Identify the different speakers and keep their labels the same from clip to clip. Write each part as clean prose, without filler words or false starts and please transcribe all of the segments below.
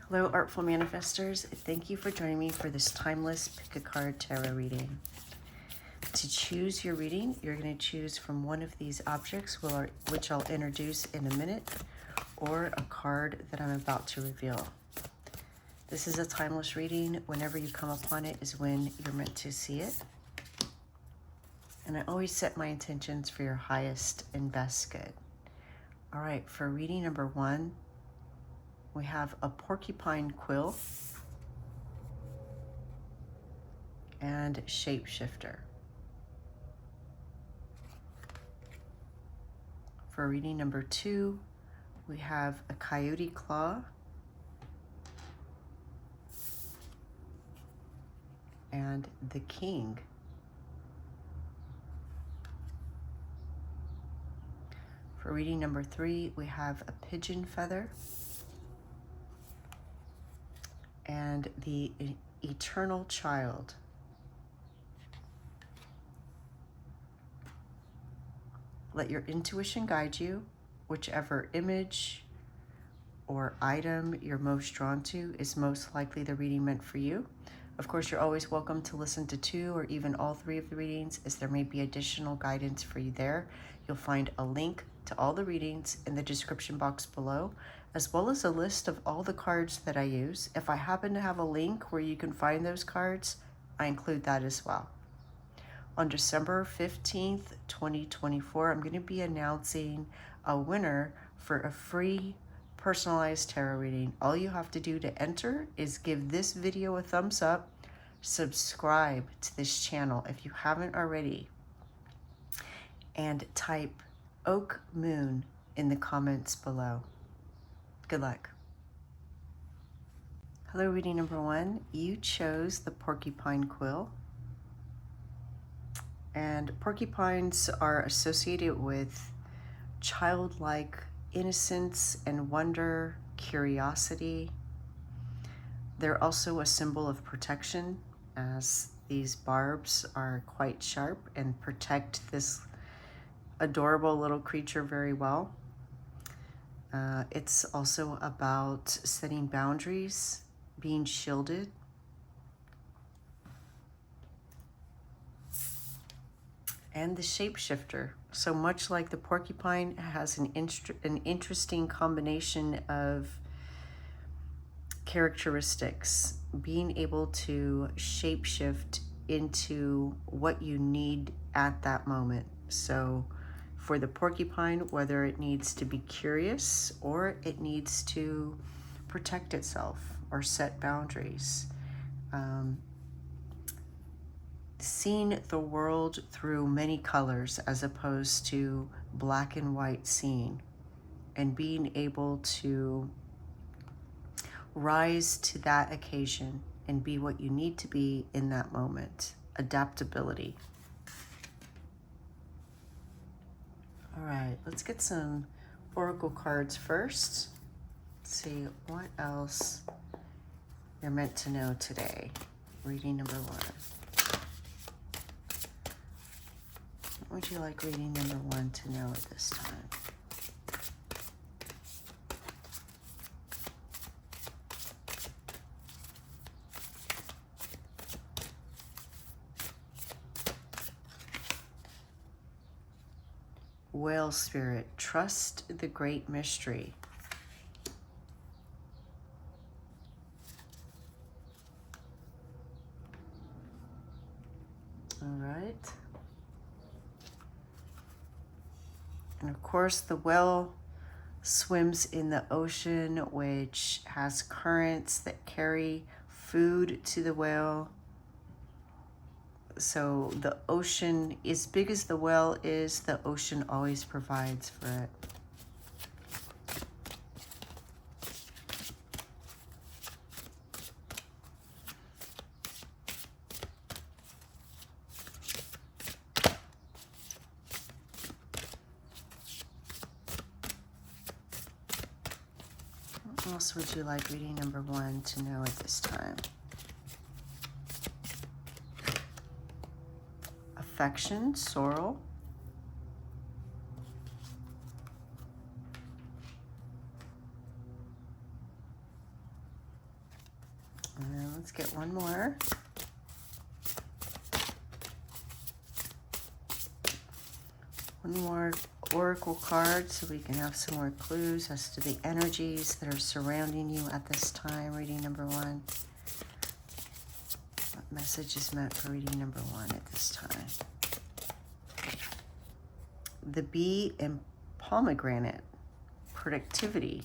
Speaker 1: Hello, Artful Manifestors. Thank you for joining me for this timeless pick a card tarot reading. To choose your reading, you're going to choose from one of these objects, which I'll introduce in a minute, or a card that I'm about to reveal. This is a timeless reading. Whenever you come upon it is when you're meant to see it. And I always set my intentions for your highest and best good. All right, for reading number one, we have a Porcupine Quill and Shapeshifter. For reading number two, we have a Coyote Claw and the King. For reading number three, we have a Pigeon Feather and the Eternal Child. Let your intuition guide you. Whichever image or item you're most drawn to is most likely the reading meant for you. Of course, you're always welcome to listen to two or even all three of the readings, as there may be additional guidance for you there. You'll find a link to all the readings in the description box below, as well as a list of all the cards that I use. If I happen to have a link where you can find those cards, I include that as well. On December 15th, 2024, I'm going to be announcing a winner for a free personalized tarot reading. All you have to do to enter is give this video a thumbs up, subscribe to this channel if you haven't already, and type Oak Moon in the comments below. Good luck. Hello, reading number one. You chose the Porcupine Quill. And porcupines are associated with childlike innocence and wonder, curiosity. They're also a symbol of protection, as these barbs are quite sharp and protect this adorable little creature very well. It's also about setting boundaries, being shielded. And the Shapeshifter. So much like the porcupine, it has an interesting combination of characteristics. Being able to shapeshift into what you need at that moment. So for the porcupine, whether it needs to be curious or it needs to protect itself or set boundaries. Seeing the world through many colors as opposed to black and white seeing, and being able to rise to that occasion and be what you need to be in that moment. Adaptability. All right, let's get some oracle cards first. Let's see what else you're meant to know today. Reading number one. What would you like reading number one to know at this time? Whale Spirit, trust the great mystery. All right. And of course, the whale swims in the ocean, which has currents that carry food to the whale. So the ocean, as big as the whale is, the ocean always provides for it. What else would you like reading number one to know at this time? Affection, sorrow. And let's get one more. One more oracle card so we can have some more clues as to the energies that are surrounding you at this time. Reading number one. What message is meant for reading number one at this time? The bee and pomegranate. Productivity.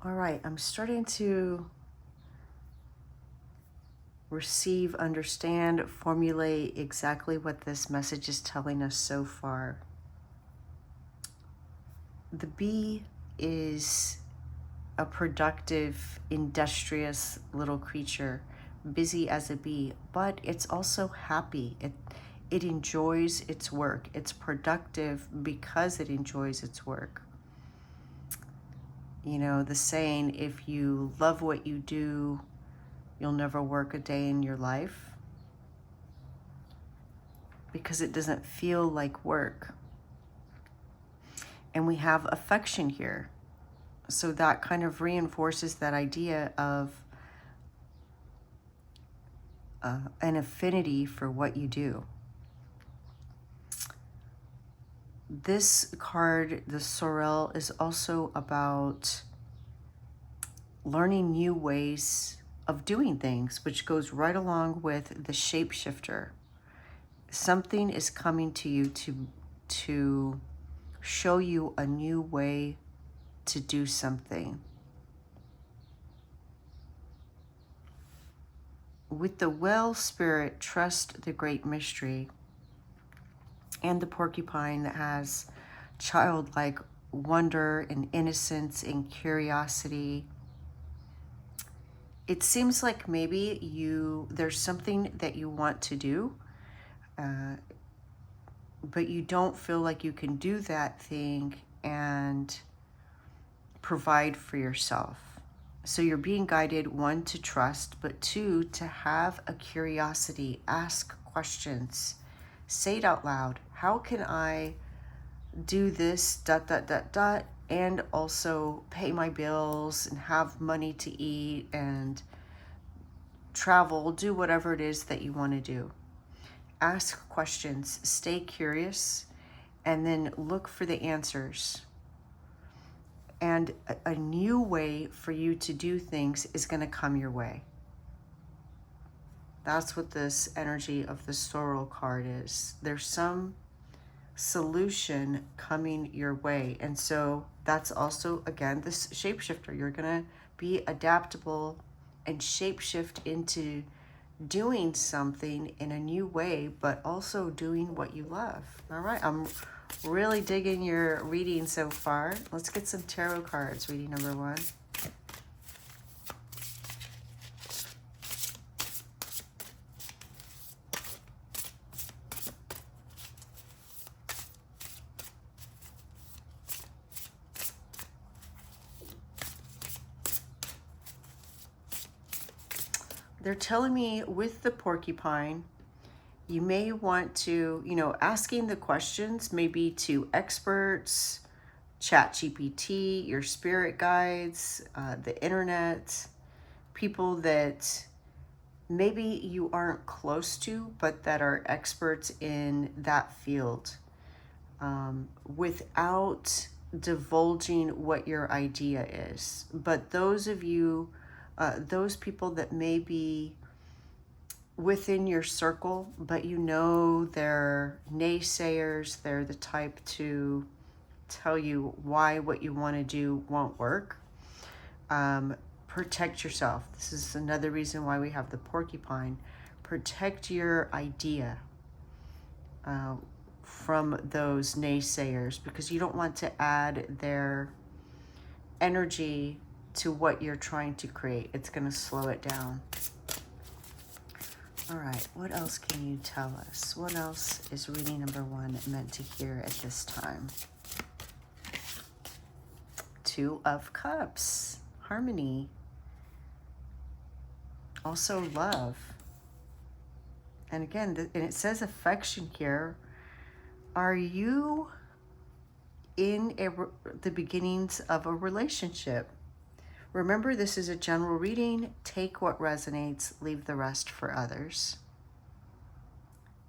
Speaker 1: All right, I'm starting to receive, understand, formulate exactly what this message is telling us so far. The bee is a productive, industrious little creature, busy as a bee, but it's also happy. It enjoys its work. It's productive because it enjoys its work. You know, the saying, if you love what you do, you'll never work a day in your life, because it doesn't feel like work. And we have affection here. So that kind of reinforces that idea of an affinity for what you do. This card, the sorrel, is also about learning new ways of doing things, which goes right along with the shapeshifter. Something is coming to you to show you a new way to do something. With the well spirit, trust the great mystery, and the porcupine that has childlike wonder and innocence and curiosity. It seems like maybe there's something that you want to do, but you don't feel like you can do that thing and provide for yourself. So you're being guided, one, to trust, but two, to have a curiosity, ask questions, say it out loud. How can I do this, ... and also pay my bills and have money to eat and travel, do whatever it is that you want to do. Ask questions, stay curious, and then look for the answers. And a new way for you to do things is going to come your way. That's what this energy of the sorrel card is. There's some solution coming your way. And so that's also, again, this shapeshifter. You're going to be adaptable and shapeshift into doing something in a new way, but also doing what you love. All right, I'm really digging your reading so far. Let's get some tarot cards. Reading number one. They're telling me with the porcupine, you may want to, asking the questions maybe to experts, ChatGPT, your spirit guides, the internet, people that maybe you aren't close to, but that are experts in that field, without divulging what your idea is. But those of you, those people that may be within your circle, but they're naysayers, they're the type to tell you why what you want to do won't work. Protect yourself. This is another reason why we have the porcupine. Protect your idea from those naysayers, because you don't want to add their energy to what you're trying to create. It's going to slow it down. All right, what else can you tell us? What else is reading number one meant to hear at this time? Two of Cups, harmony. Also love. And again, and it says affection here. Are you in the beginnings of a relationship? Remember, this is a general reading. Take what resonates, leave the rest for others.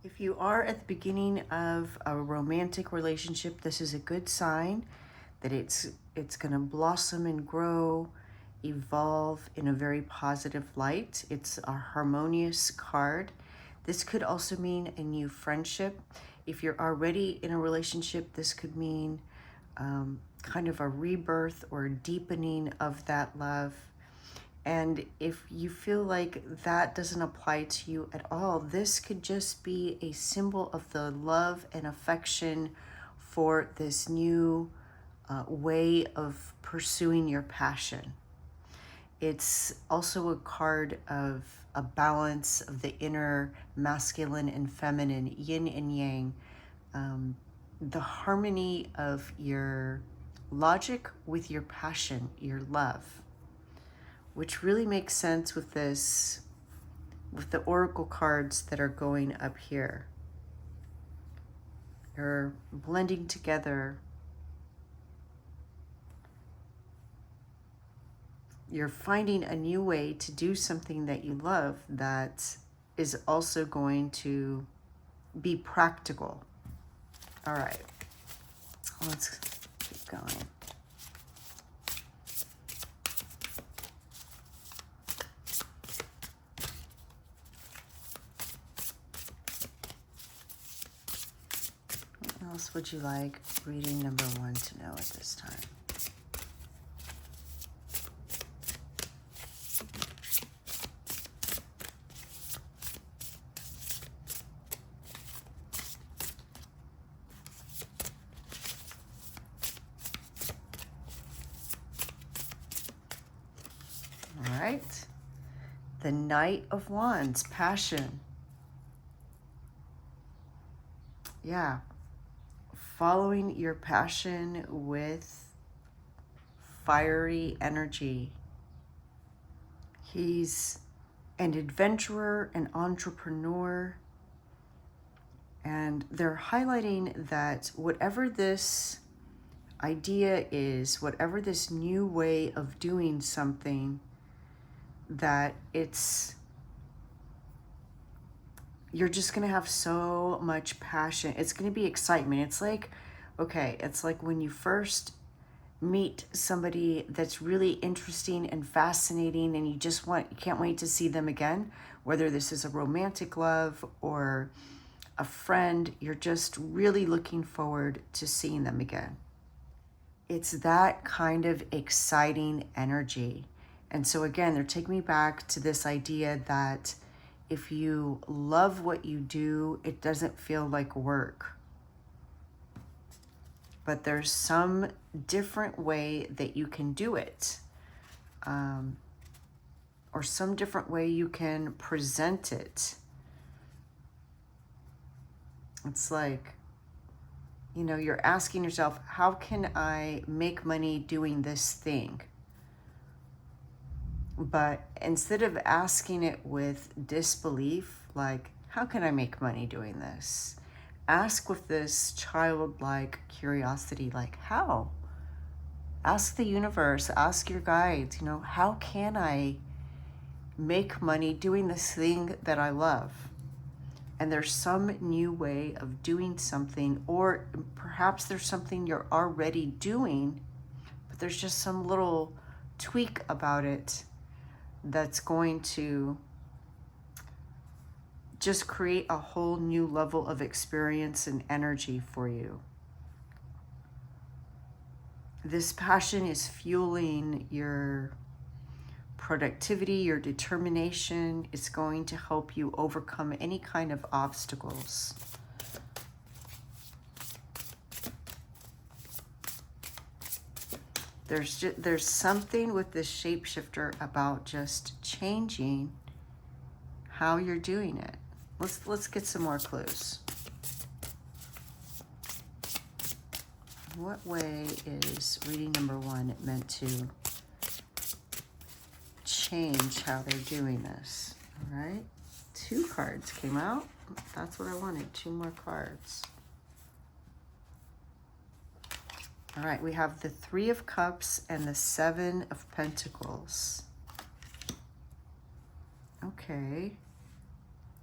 Speaker 1: If you are at the beginning of a romantic relationship, this is a good sign that it's going to blossom and grow, evolve in a very positive light. It's a harmonious card. This could also mean a new friendship. If you're already in a relationship, this could mean kind of a rebirth or deepening of that love. And if you feel like that doesn't apply to you at all, this could just be a symbol of the love and affection for this new way of pursuing your passion. It's also a card of a balance of the inner masculine and feminine, yin and yang, the harmony of your logic with your passion, your love, which really makes sense with this, with the oracle cards that are going up here. They're blending together. You're finding a new way to do something that you love that is also going to be practical. All right, let's keep going. What else would you like reading number 1 to know at this time? All right, the Knight of Wands, passion. Yeah, following your passion with fiery energy. He's an adventurer, an entrepreneur, and they're highlighting that whatever this idea is, whatever this new way of doing something, that you're just going to have so much passion. It's going to be excitement. It's like, okay, it's like when you first meet somebody that's really interesting and fascinating and you can't wait to see them again, whether this is a romantic love or a friend, you're just really looking forward to seeing them again. It's that kind of exciting energy. And so again, they're taking me back to this idea that if you love what you do, it doesn't feel like work. But there's some different way that you can do it, or some different way you can present it. It's like, you're asking yourself, how can I make money doing this thing? But instead of asking it with disbelief, like, how can I make money doing this? Ask with this childlike curiosity, like, how? Ask the universe, ask your guides, how can I make money doing this thing that I love? And there's some new way of doing something, or perhaps there's something you're already doing, but there's just some little tweak about it that's going to just create a whole new level of experience and energy for you. This passion is fueling your productivity, your determination. It's going to help you overcome any kind of obstacles. There's something with this shapeshifter about just changing how you're doing it. Let's get some more clues. What way is reading number 1 meant to change how they're doing this? All right, 2 cards came out. That's what I wanted, 2 more cards. All right, we have the Three of Cups and the Seven of Pentacles. Okay.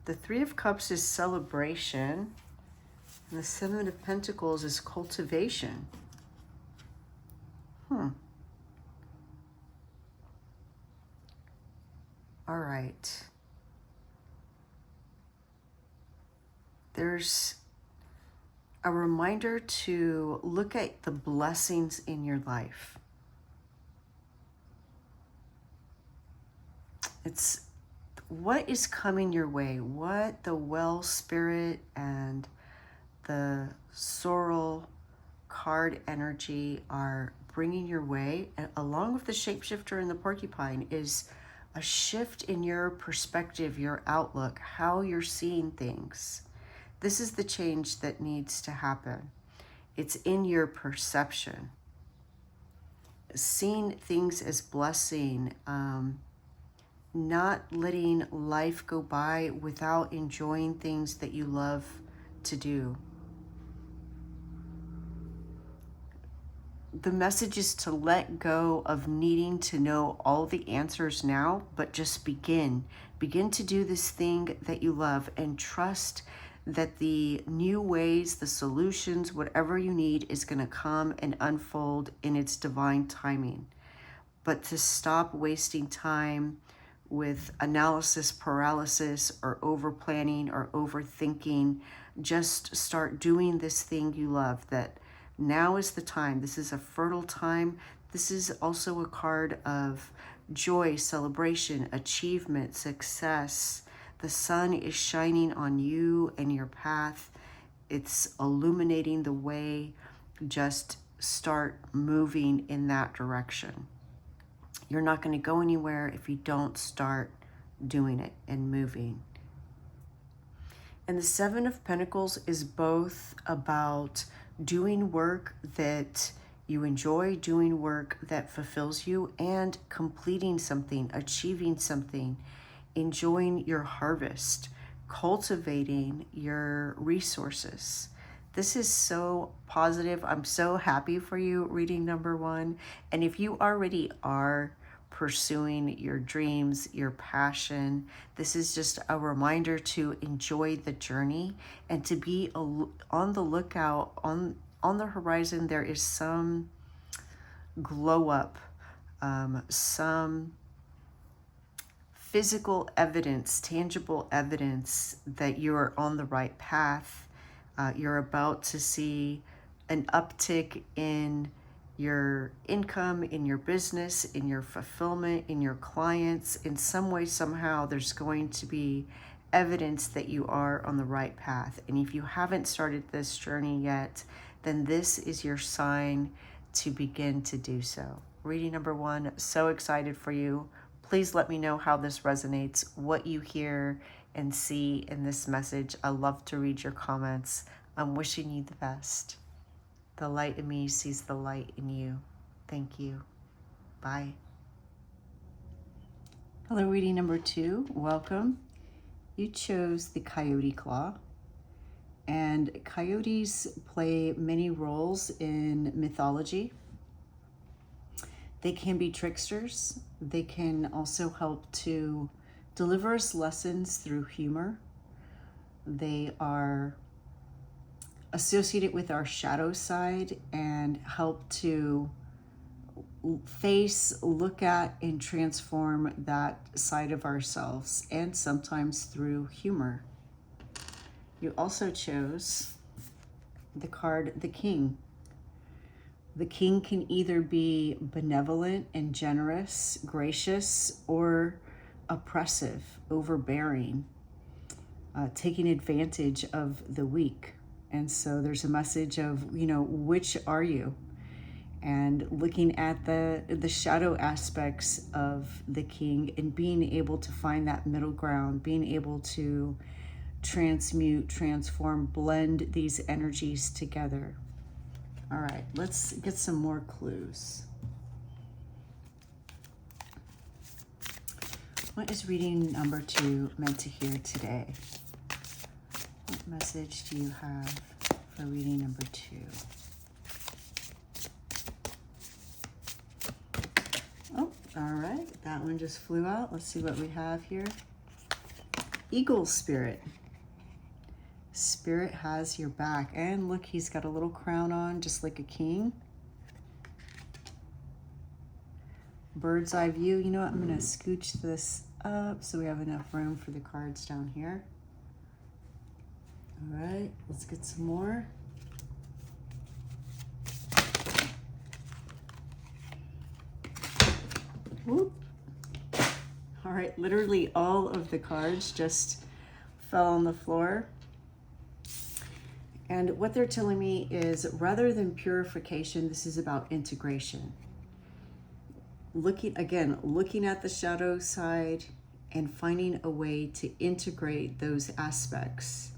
Speaker 1: The Three of Cups is celebration, and the Seven of Pentacles is cultivation. All right. There's a reminder to look at the blessings in your life. It's what is coming your way, what the well spirit and the sorrel card energy are bringing your way, along with the shapeshifter and the porcupine, is a shift in your perspective, your outlook, how you're seeing things. This is the change that needs to happen. It's in your perception. Seeing things as blessing, not letting life go by without enjoying things that you love to do. The message is to let go of needing to know all the answers now, but just begin. Begin to do this thing that you love and trust that the new ways, the solutions, whatever you need is going to come and unfold in its divine timing. But to stop wasting time with analysis paralysis or over planning or overthinking, just start doing this thing you love. That now is the time. This is a fertile time. This is also a card of joy, celebration, achievement, success. The sun is shining on you and your path. It's illuminating the way. Just start moving in that direction. You're not going to go anywhere if you don't start doing it and moving. And the Seven of Pentacles is both about doing work that you enjoy, doing work that fulfills you, and completing something, achieving something, enjoying your harvest, cultivating your resources. This is so positive. I'm so happy for you, reading number one. And if you already are pursuing your dreams, your passion, this is just a reminder to enjoy the journey and to be on the lookout. On the horizon, there is some glow up, some physical evidence, tangible evidence that you are on the right path. You're about to see an uptick in your income, in your business, in your fulfillment, in your clients. In some way, somehow, there's going to be evidence that you are on the right path. And if you haven't started this journey yet, then this is your sign to begin to do so. Reading number one, so excited for you. Please let me know how this resonates, what you hear and see in this message. I love to read your comments. I'm wishing you the best. The light in me sees the light in you. Thank you. Bye. Hello, reading number two. Welcome. You chose the Coyote Claw. And coyotes play many roles in mythology. They can be tricksters. They can also help to deliver us lessons through humor. They are associated with our shadow side and help to face, look at, and transform that side of ourselves, and sometimes through humor. You also chose the card, the King. The King can either be benevolent and generous, gracious, or oppressive, overbearing, taking advantage of the weak. And so there's a message of, which are you? And looking at the shadow aspects of the King and being able to find that middle ground, being able to transmute, transform, blend these energies together. All right, let's get some more clues. What is reading number two meant to hear today? What message do you have for reading number two? All right, that one just flew out. Let's see what we have here. Eagle Spirit. Spirit has your back. And look, he's got a little crown on, just like a king. Bird's eye view. You know what? I'm going to scooch this up so we have enough room for the cards down here. All right, let's get some more. Whoop. All right, literally all of the cards just fell on the floor. And what they're telling me is, rather than purification, this is about integration. Looking at the shadow side and finding a way to integrate those aspects.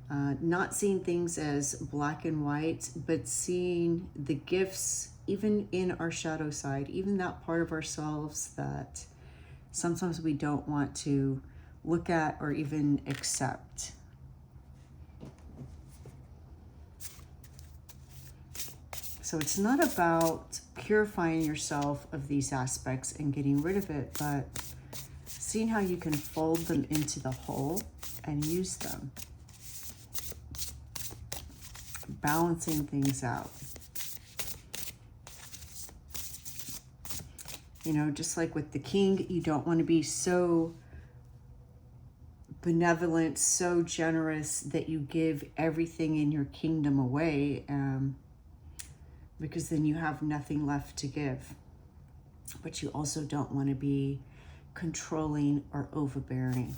Speaker 1: Not seeing things as black and white, but seeing the gifts even in our shadow side, even that part of ourselves that sometimes we don't want to look at or even accept. So it's not about purifying yourself of these aspects and getting rid of it, but seeing how you can fold them into the whole and use them. Balancing things out. You know, just like with the king, you don't want to be so benevolent, so generous that you give everything in your kingdom away, because then you have nothing left to give. But you also don't want to be controlling or overbearing.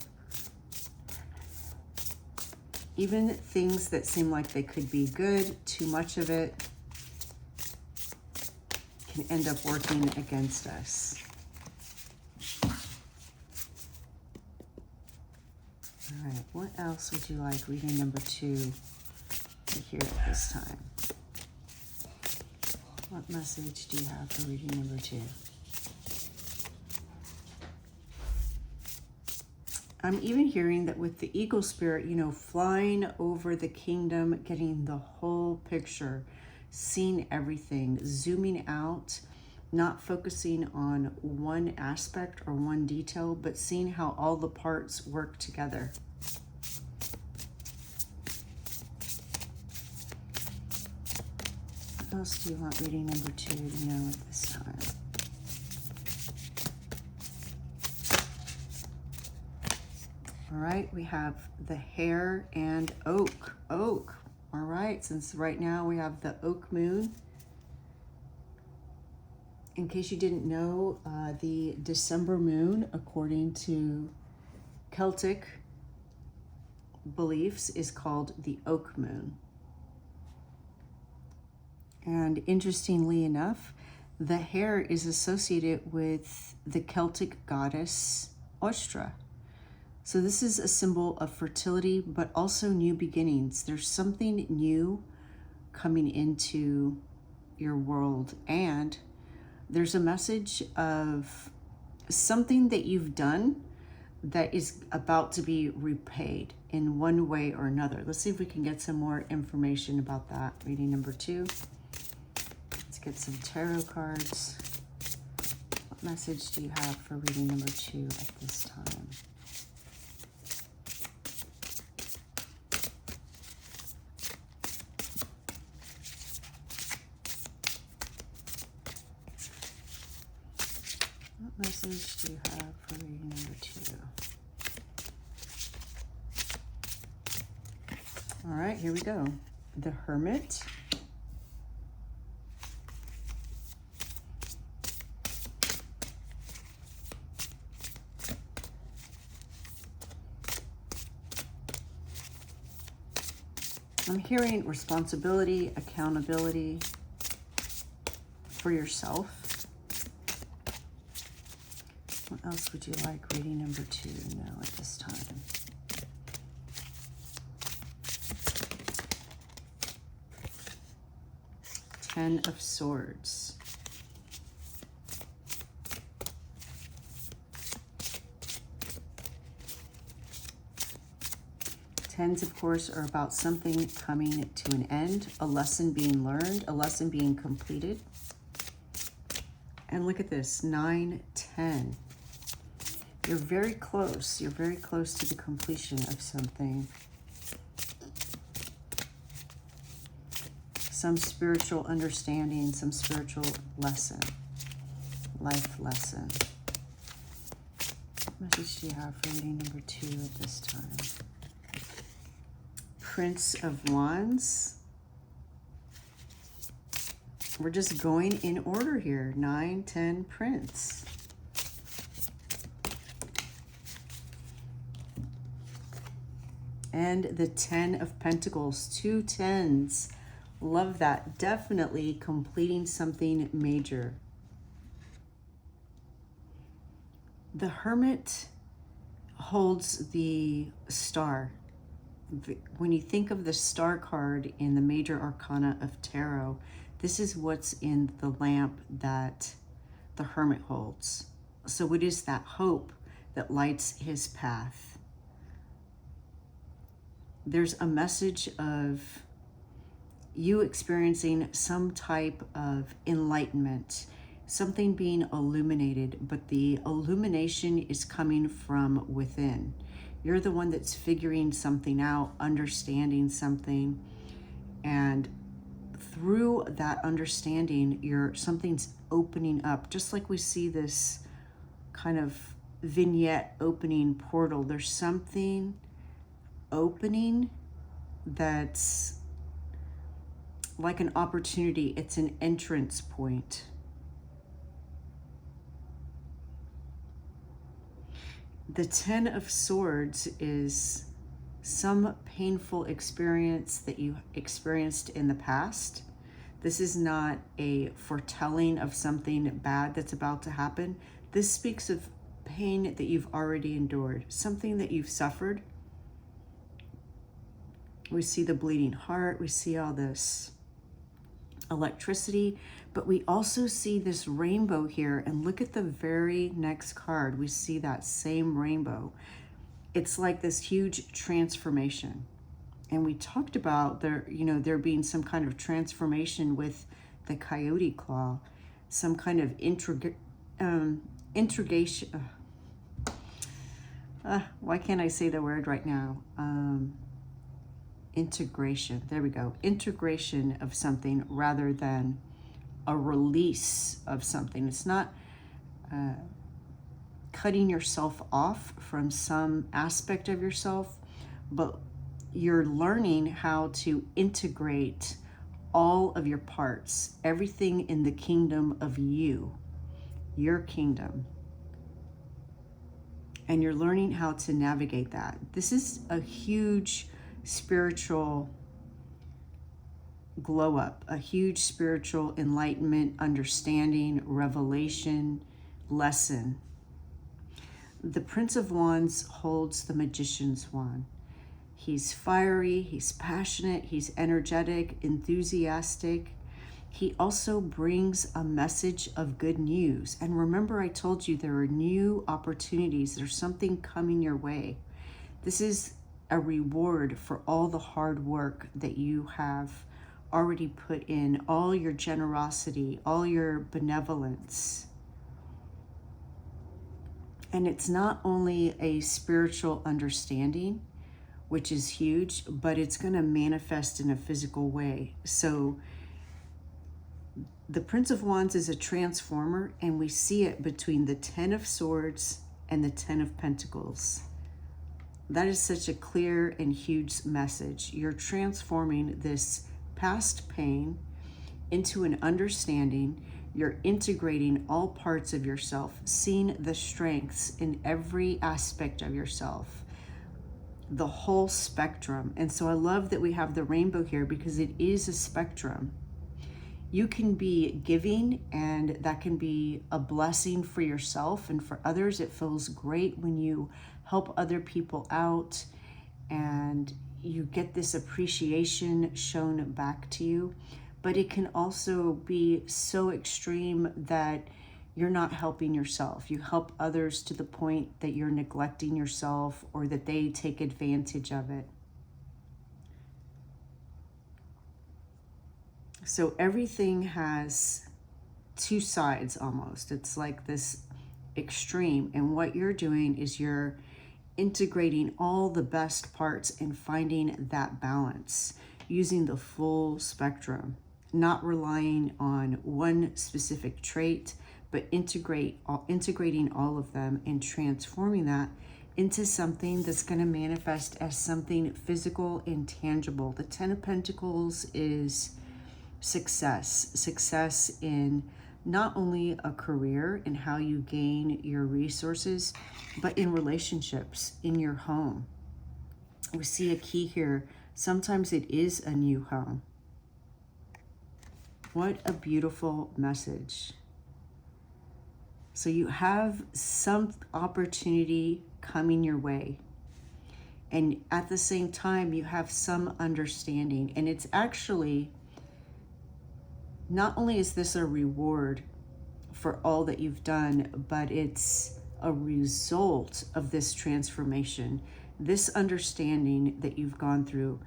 Speaker 1: Even things that seem like they could be good, too much of it can end up working against us. All right, what else would you like reading number 2 to hear at this time? What message do you have for reading number 2? I'm even hearing that with the eagle spirit, you know, flying over the kingdom, getting the whole picture, seeing everything, zooming out, not focusing on one aspect or one detail, but seeing how all the parts work together. What else do you want reading number 2 to know at this time? All right, we have the hare and oak. Oak. All right, since right now we have the oak moon. In case you didn't know, the December moon, according to Celtic beliefs, is called the oak moon. And interestingly enough, the hare is associated with the Celtic goddess Ostra. So this is a symbol of fertility, but also new beginnings. There's something new coming into your world, and there's a message of something that you've done that is about to be repaid in one way or another. Let's see if we can get some more information about that. Reading number 2. Let's get some tarot cards. What message do you have for reading number 2 at this time? What message do you have for reading number 2? All right, here we go. The Hermit. I'm hearing responsibility, accountability for yourself. What else would you like reading number 2 now at this time? Ten of Swords. Tens, of course, are about something coming to an end, a lesson being learned, a lesson being completed. And look at this, 9, 10. You're very close. You're very close to the completion of something. Some spiritual understanding, some spiritual lesson, life lesson. What message do you have for reading number 2 at this time? Prince of Wands. We're just going in order here. 9, 10, Prince. And the 10 of Pentacles, 2 10s. Love that. Definitely completing something major. The Hermit holds the Star. When you think of the Star card in the major arcana of tarot, this is what's in the lamp that the Hermit holds. So it is that hope that lights his path. There's a message of you experiencing some type of enlightenment, something being illuminated, but the illumination is coming from within. You're the one that's figuring something out, understanding something, and through that understanding, something's opening up. Just like we see this kind of vignette opening portal, there's something opening that's like an opportunity. It's an entrance point. The 10 of Swords is some painful experience that you experienced in the past. This is not a foretelling of something bad that's about to happen. This speaks of pain that you've already endured, something that you've suffered. We see the bleeding heart, we see all this electricity, but we also see this rainbow here. And look at the very next card. We see that same rainbow. It's like this huge transformation. And we talked about there being some kind of transformation with the coyote claw, some kind of integration. Why can't I say the word right now? Integration. There we go. Integration of something rather than a release of something. It's not cutting yourself off from some aspect of yourself, but you're learning how to integrate all of your parts, everything in the kingdom of you, your kingdom. And you're learning how to navigate that. This is a huge spiritual glow up, a huge spiritual enlightenment, understanding, revelation, lesson. The Prince of Wands holds the Magician's wand. He's fiery, he's passionate, he's energetic, enthusiastic. He also brings a message of good news. And remember, I told you there are new opportunities. There's something coming your way. This is a reward for all the hard work that you have already put in, all your generosity, all your benevolence. And it's not only a spiritual understanding, which is huge, but it's going to manifest in a physical way. So the Prince of Wands is a transformer, and we see it between the 10 of Swords and the 10 of Pentacles. That is such a clear and huge message. You're transforming this past pain into an understanding. You're integrating all parts of yourself, seeing the strengths in every aspect of yourself, the whole spectrum. And so I love that we have the rainbow here because it is a spectrum. You can be giving, and that can be a blessing for yourself and for others. It feels great when you help other people out and you get this appreciation shown back to you. But it can also be so extreme that you're not helping yourself. You help others to the point that you're neglecting yourself or that they take advantage of it. So everything has two sides almost. It's like this extreme. And what you're doing is you're integrating all the best parts and finding that balance, using the full spectrum, not relying on one specific trait, but integrating all of them and transforming that into something that's going to manifest as something physical and tangible. The Ten of Pentacles is success in not only a career and how you gain your resources, but in relationships, in your home. We see a key here. Sometimes it is a new home. What a beautiful message. So you have some opportunity coming your way. And at the same time, you have some understanding. And it's actually, not only is this a reward for all that you've done, but it's a result of this transformation, this understanding that you've gone through.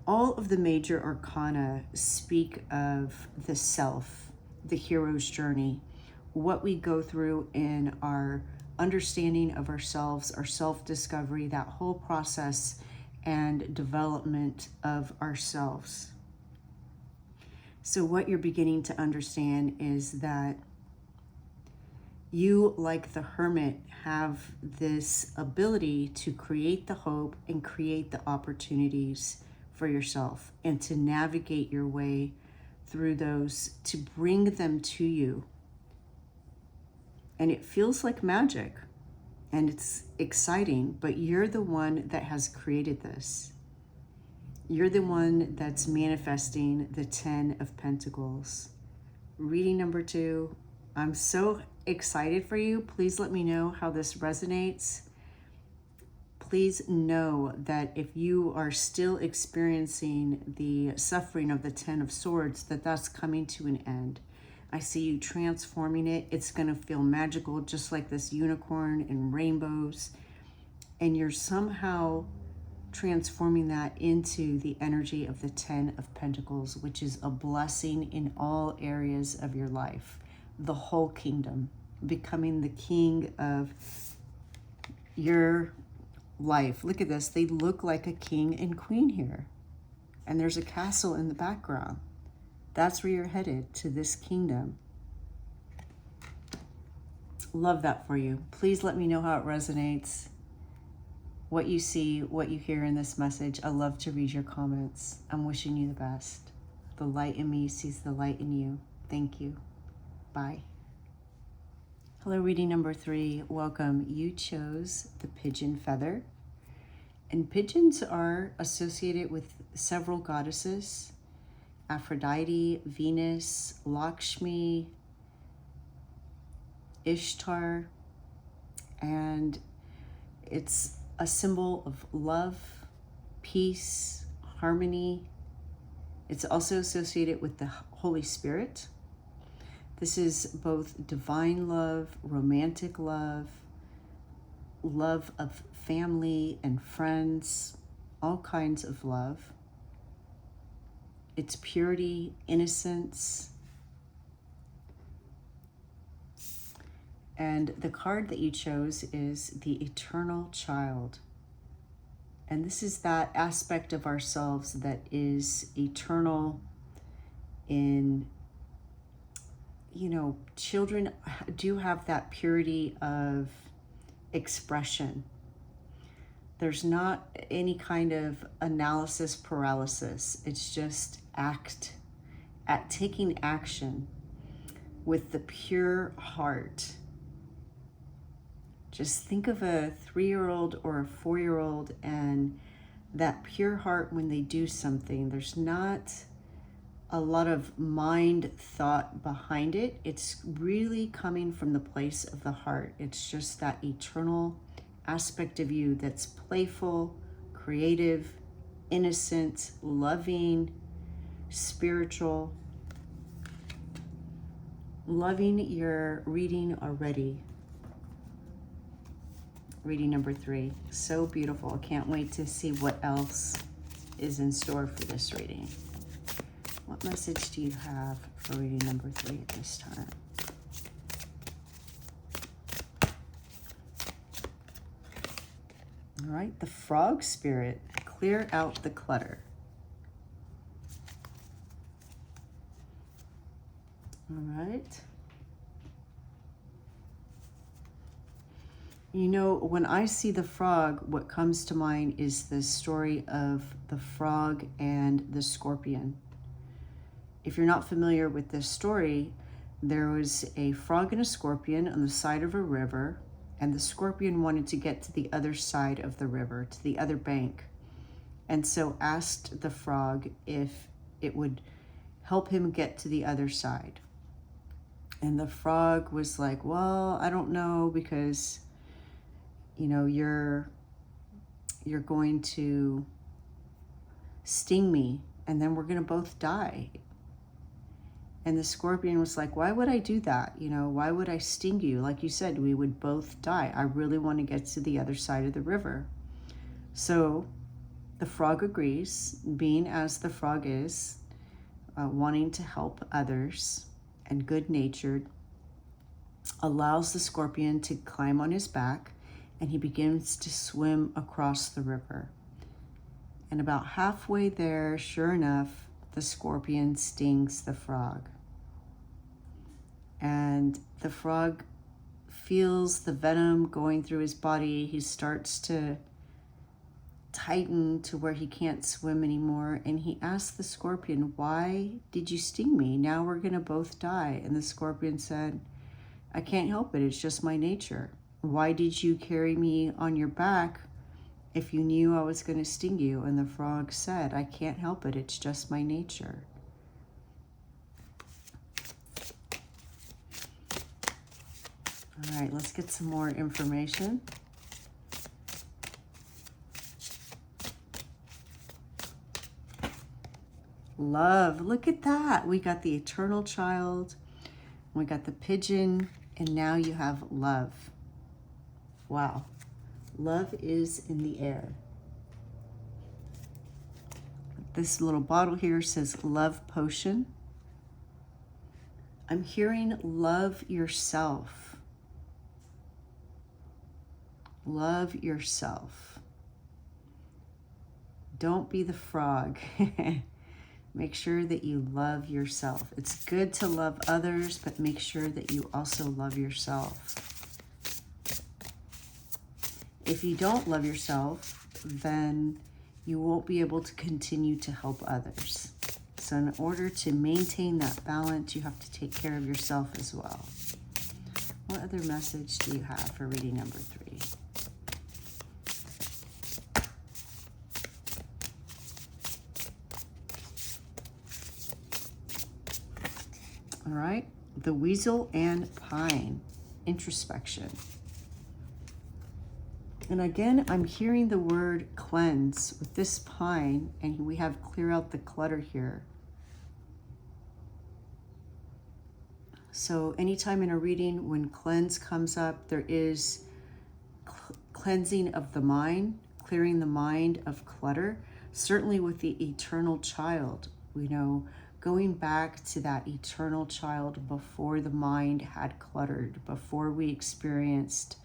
Speaker 1: All of the major arcana speak of the self, the hero's journey, what we go through in our understanding of ourselves, our self-discovery, that whole process and development of ourselves. So what you're beginning to understand is that you, like the hermit, have this ability to create the hope and create the opportunities for yourself and to navigate your way through those, to bring them to you. And it feels like magic and it's exciting, but you're the one that has created this. You're the one that's manifesting the 10 of Pentacles. Reading number 2. I'm so excited for you. Please let me know how this resonates. Please know that if you are still experiencing the suffering of the 10 of Swords, that's coming to an end. I see you transforming it. It's going to feel magical, just like this unicorn and rainbows. And you're somehow transforming that into the energy of the 10 of Pentacles, which is a blessing in all areas of your life. The whole kingdom, becoming the king of your life. Look at this. They look like a king and queen here. And there's a castle in the background. That's where you're headed, to this kingdom. Love that for you. Please let me know how it resonates, what you see, what you hear in this message. I love to read your comments. I'm wishing you the best. The light in me sees the light in you. Thank you. Bye. Hello, reading number 3. Welcome. You chose the pigeon feather. And pigeons are associated with several goddesses: Aphrodite, Venus, Lakshmi, Ishtar, and it's a symbol of love, peace, harmony. It's also associated with the Holy Spirit. This is both divine love, romantic love, love of family and friends, all kinds of love. It's purity, innocence. And the card that you chose is the Eternal Child. And this is that aspect of ourselves that is eternal in, children do have that purity of expression. There's not any kind of analysis paralysis. It's just taking action with the pure heart. Just think of a 3-year-old or a 4-year-old and that pure heart when they do something. There's not a lot of mind thought behind it. It's really coming from the place of the heart. It's just that eternal aspect of you that's playful, creative, innocent, loving, spiritual. Loving your reading already. Reading number 3. So beautiful. I can't wait to see what else is in store for this reading. What message do you have for reading number 3 at this time? All right, the frog spirit, clear out the clutter. All right. You know, when I see the frog, what comes to mind is the story of the frog and the scorpion. If you're not familiar with this story, there was a frog and a scorpion on the side of a river, and the scorpion wanted to get to the other side of the river, to the other bank, and so asked the frog if it would help him get to the other side. And the frog was like, well, I don't know, because, you know, you're going to sting me, and then we're going to both die. And the scorpion was like, why would I do that? You know, why would I sting you? Like you said, we would both die. I really want to get to the other side of the river. So the frog agrees, being as the frog is, wanting to help others and good-natured, allows the scorpion to climb on his back, and he begins to swim across the river. And about halfway there, sure enough, the scorpion stings the frog. And the frog feels the venom going through his body. He starts to tighten to where he can't swim anymore. And he asks the scorpion, why did you sting me? Now we're going to both die. And the scorpion said, I can't help it. It's just my nature. Why did you carry me on your back if you knew I was going to sting you? And the frog said, I can't help it. It's just my nature. All right, let's get some more information. Love, look at that. We got the eternal child, we got the pigeon, and now you have love. Wow, love is in the air. This little bottle here says love potion. I'm hearing love yourself. Love yourself. Don't be the frog. Make sure that you love yourself. It's good to love others, but make sure that you also love yourself. If you don't love yourself, then you won't be able to continue to help others. So in order to maintain that balance, you have to take care of yourself as well. What other message do you have for reading number 3? All right, the weasel and pine, introspection. And again, I'm hearing the word cleanse with this pine, and we have clear out the clutter here. So anytime in a reading when cleanse comes up, there is cleansing of the mind, clearing the mind of clutter. Certainly with the eternal child, we know, going back to that eternal child before the mind had cluttered, before we experienced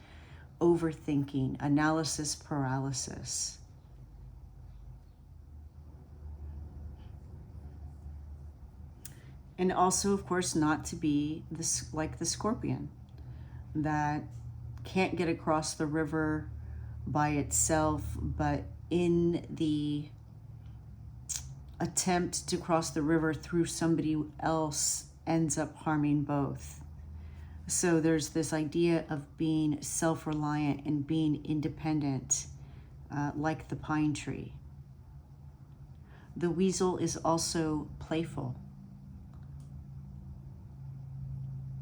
Speaker 1: overthinking, analysis paralysis. And also, of course, not to be this like the scorpion that can't get across the river by itself, but in the attempt to cross the river through somebody else ends up harming both. So there's this idea of being self-reliant and being independent, like the pine tree. The weasel is also playful.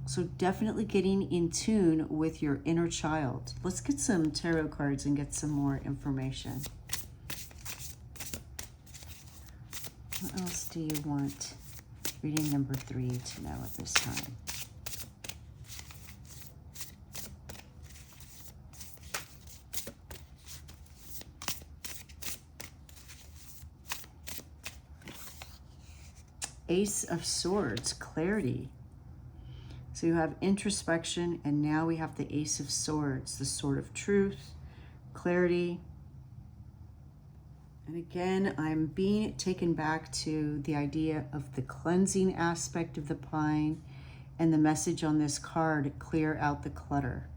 Speaker 1: So definitely getting in tune with your inner child. Let's get some tarot cards and get some more information. What else do you want reading number 3 to know at this time? Ace of Swords, clarity. So you have introspection, and now we have the Ace of Swords, the sword of truth, clarity. And again, I'm being taken back to the idea of the cleansing aspect of the pine, and the message on this card, clear out the clutter.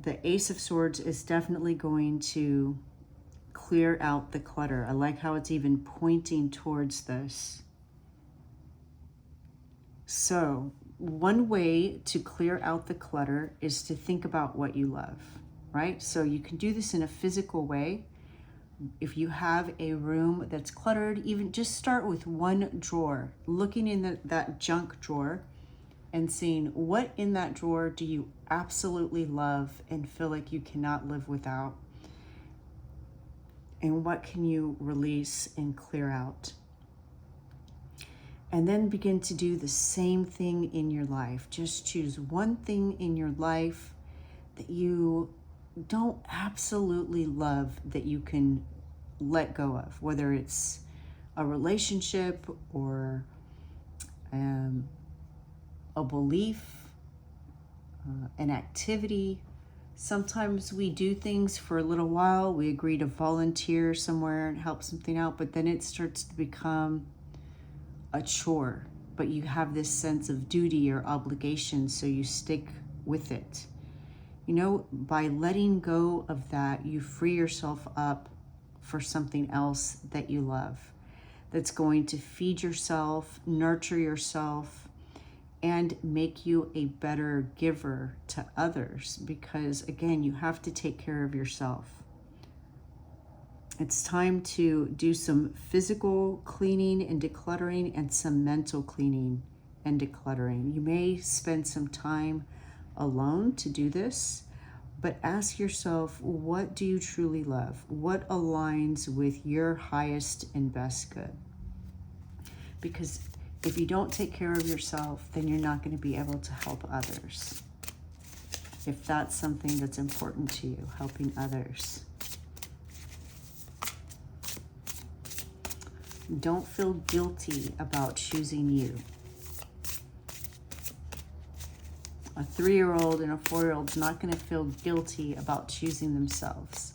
Speaker 1: The Ace of Swords is definitely going to clear out the clutter. I like how it's even pointing towards this. So one way to clear out the clutter is to think about what you love, right? So you can do this in a physical way. If you have a room that's cluttered, even just start with one drawer, looking in that junk drawer and seeing what in that drawer do you absolutely love and feel like you cannot live without, and what can you release and clear out. And then begin to do the same thing in your life. Just choose one thing in your life that you don't absolutely love, that you can let go of, whether it's a relationship or a belief, an activity. Sometimes we do things for a little while, we agree to volunteer somewhere and help something out, but then it starts to become a chore, but you have this sense of duty or obligation, so you stick with it. You know, by letting go of that, you free yourself up for something else that you love, that's going to feed yourself, nurture yourself, and make you a better giver to others, because again, you have to take care of yourself. It's time to do some physical cleaning and decluttering, and some mental cleaning and decluttering. You may spend some time alone to do this, but ask yourself, what do you truly love? What aligns with your highest and best good? Because if you don't take care of yourself, then you're not going to be able to help others. If that's something that's important to you, helping others. Don't feel guilty about choosing you. A 3-year-old and a 4-year-old is not going to feel guilty about choosing themselves.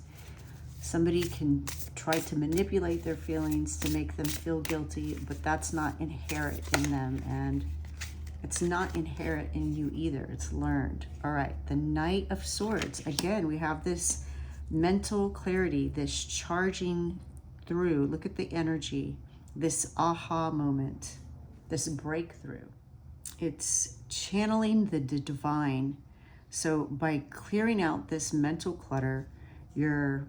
Speaker 1: Somebody can try to manipulate their feelings to make them feel guilty, but that's not inherent in them, and it's not inherent in you either. It's learned. All right, the Knight of Swords. Again, we have this mental clarity, this charging through. Look at the energy, this aha moment, this breakthrough. It's channeling the divine. So by clearing out this mental clutter, you're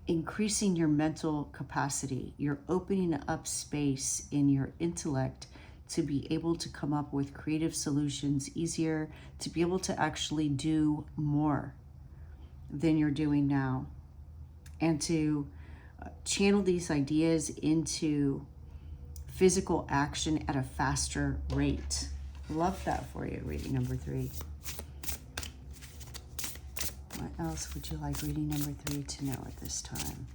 Speaker 1: increasing your mental capacity. You're opening up space in your intellect to be able to come up with creative solutions easier, to be able to actually do more than you're doing now, and to channel these ideas into physical action at a faster rate. Love that for you, reading number 3. What else would you like reading number 3 to know at this time?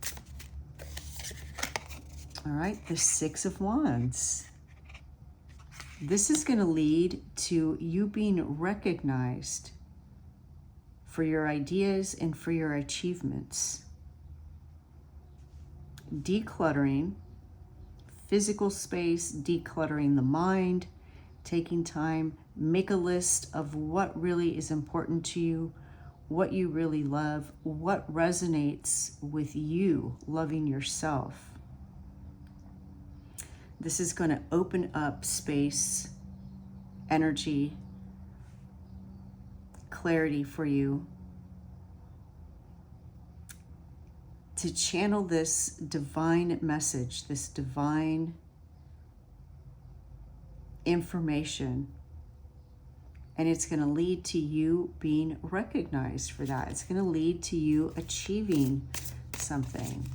Speaker 1: All right, the 6 of Wands. This is going to lead to you being recognized for your ideas and for your achievements. Decluttering, physical space, decluttering the mind, taking time, make a list of what really is important to you, what you really love, what resonates with you, loving yourself. This is going to open up space, energy, clarity for you to channel this divine message, this divine information, and it's going to lead to you being recognized for that. It's going to lead to you achieving something.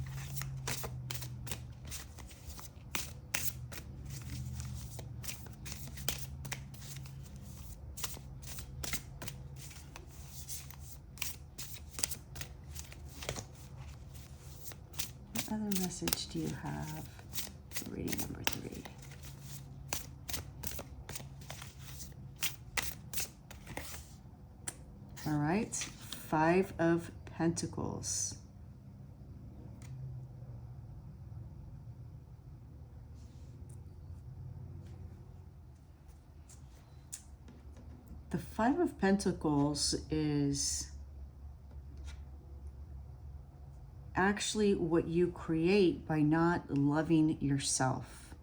Speaker 1: What other message do you have for reading number 3? All right, 5 of Pentacles. The 5 of Pentacles is actually what you create by not loving yourself.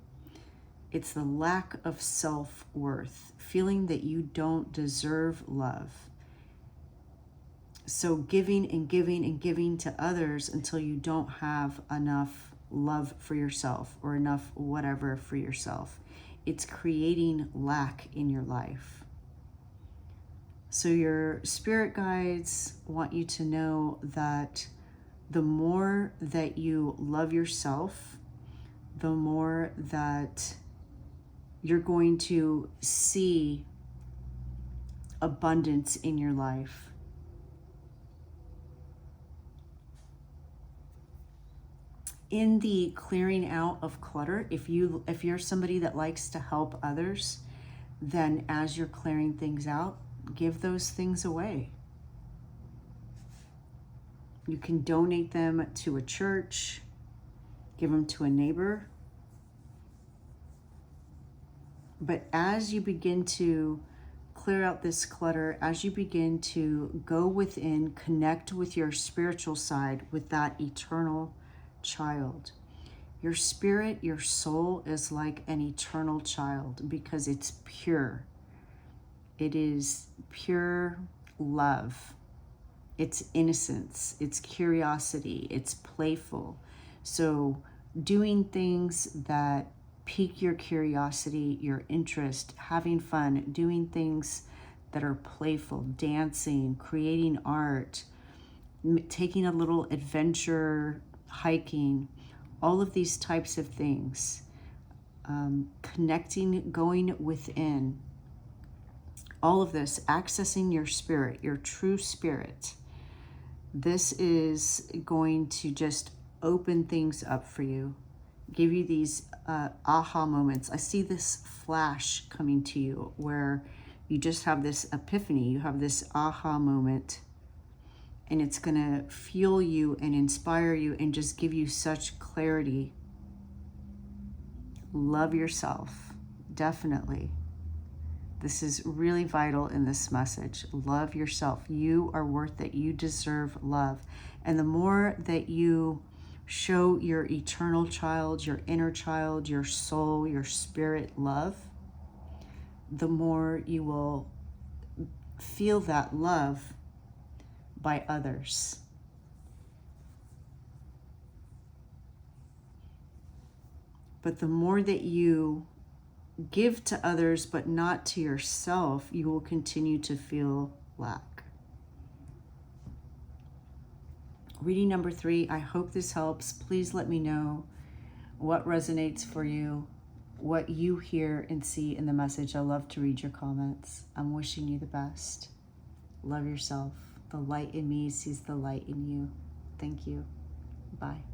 Speaker 1: It's the lack of self-worth, feeling that you don't deserve love. So giving and giving and giving to others until you don't have enough love for yourself or enough whatever for yourself. It's creating lack in your life. So your spirit guides want you to know that the more that you love yourself, the more that you're going to see abundance in your life. In the clearing out of clutter, if you're somebody that likes to help others, then as you're clearing things out, give those things away. You can donate them to a church, give them to a neighbor. But as you begin to clear out this clutter, as you begin to go within, connect with your spiritual side, with that eternal child. Your spirit, your soul is like an eternal child because it's pure. It is pure love. It's innocence, it's curiosity, it's playful. So doing things that pique your curiosity, your interest, having fun, doing things that are playful, dancing, creating art, taking a little adventure, hiking, all of these types of things, connecting, going within, all of this, accessing your spirit, your true spirit. This is going to just open things up for you, give you these aha moments. I see this flash coming to you where you just have this epiphany, you have this aha moment, and it's going to fuel you and inspire you and just give you such clarity. Love yourself, definitely. This is really vital in this message. Love yourself. You are worth it. You deserve love. And the more that you show your eternal child, your inner child, your soul, your spirit love, the more you will feel that love by others. But the more that you give to others but not to yourself, you will continue to feel lack. Reading number 3, I hope this helps. Please let me know what resonates for you, what you hear and see in the message. I love to read your comments. I'm wishing you the best. Love yourself. The light in me sees the light in you. Thank you. Bye.